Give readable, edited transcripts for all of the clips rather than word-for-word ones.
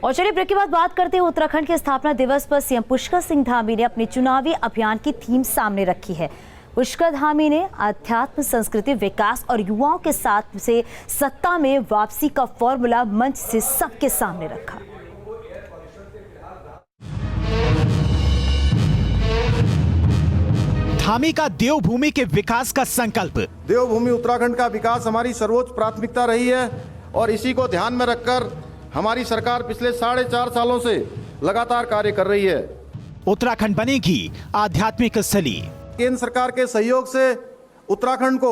और चलिए ब्रेक के बाद बात करते हैं उत्तराखंड के स्थापना दिवस पर सीएम पुष्कर सिंह धामी ने अपने चुनावी अभियान की थीम सामने रखी है। पुष्कर धामी ने अध्यात्म, संस्कृति, विकास और युवाओं के साथ से सत्ता में वापसी का फॉर्मूला मंच से सबके सामने रखा। धामी का देवभूमि के विकास का संकल्प। देवभूमि उत्तराखंड का विकास हमारी सर्वोच्च प्राथमिकता रही है और इसी को ध्यान में रखकर हमारी सरकार पिछले 4.5 सालों से लगातार कार्य कर रही है। उत्तराखंड बनेगी आध्यात्मिक स्थली। केंद्र सरकार के सहयोग से उत्तराखंड को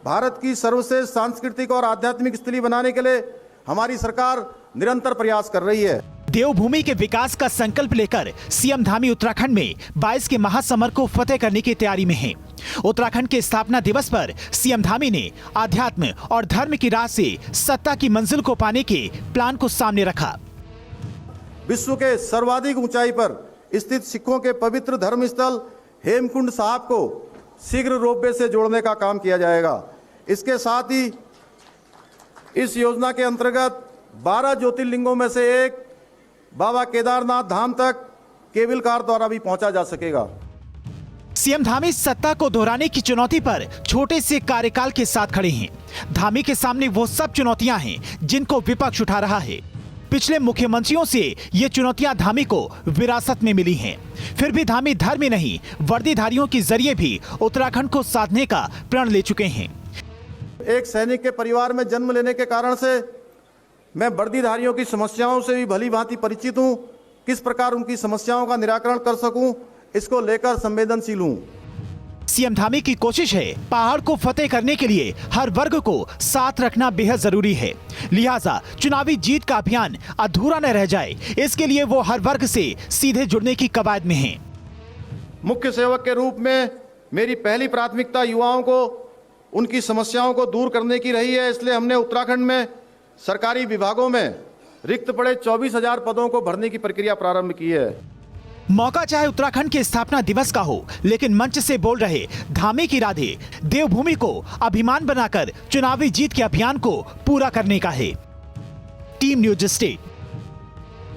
भारत की सर्वश्रेष्ठ सांस्कृतिक और आध्यात्मिक स्थली बनाने के लिए हमारी सरकार निरंतर प्रयास कर रही है। देवभूमि के विकास का संकल्प लेकर सीएम धामी उत्तराखंड में 22 के महासमर को फतेह करने की तैयारी में हैं। उत्तराखंड के स्थापना दिवस पर सीएम धामी ने आध्यात्म और धर्म की राह से सत्ता की मंजिल को पाने के प्लान को सामने रखा। विश्व के सर्वाधिक ऊंचाई पर स्थित सिखों के पवित्र धर्म स्थल हेमकुंड साहिब को शीघ्र रोपवे से जोड़ने का काम किया जाएगा। इसके साथ ही इस योजना के अंतर्गत 12 ज्योतिर्लिंगों में से एक बाबा केदारनाथ धाम तक केबल कार द्वारा भी पहुंचा जा सकेगा। सीएम धामी सत्ता को दोहराने की चुनौती पर छोटे से कार्यकाल के साथ खड़े हैं। धामी के सामने वो सब चुनौतियां हैं जिनको विपक्ष उठा रहा है। पिछले मुख्यमंत्रियों से ये चुनौतियां धामी को विरासत में मिली हैं। फिर भी धामी धर्म में नहीं, वर्दीधारियों के जरिए भी उत्तराखंड को साधने का प्रण ले चुके हैं। एक सैनिक के परिवार में जन्म लेने के कारण से मैं वर्दीधारियों की समस्याओं से भी भली भांति परिचित हूं। किस प्रकार उनकी समस्याओं का निराकरण कर सकूं, इसको लेकर संवेदनशील हूं। सीएम धामी की कोशिश है पहाड़ को फतेह करने के लिए हर वर्ग को साथ रखना बेहद जरूरी है। लिहाजा चुनावी जीत का अभियान अधूरा न रह जाए, इसके लिए वो हर वर्ग से सीधे जुड़ने की कवायद में हैं। मुख्य सेवक के रूप में मेरी पहली प्राथमिकता युवाओं को उनकी समस्याओं को दूर करने की रही है। इसलिए हमने उत्तराखंड में सरकारी विभागों में रिक्त पड़े 24,000 पदों को भरने की प्रक्रिया प्रारंभ की है। मौका चाहे उत्तराखंड के स्थापना दिवस का हो, लेकिन मंच से बोल रहे धामी की इरादे देवभूमि को अभिमान बनाकर चुनावी जीत के अभियान को पूरा करने का है। Team news state.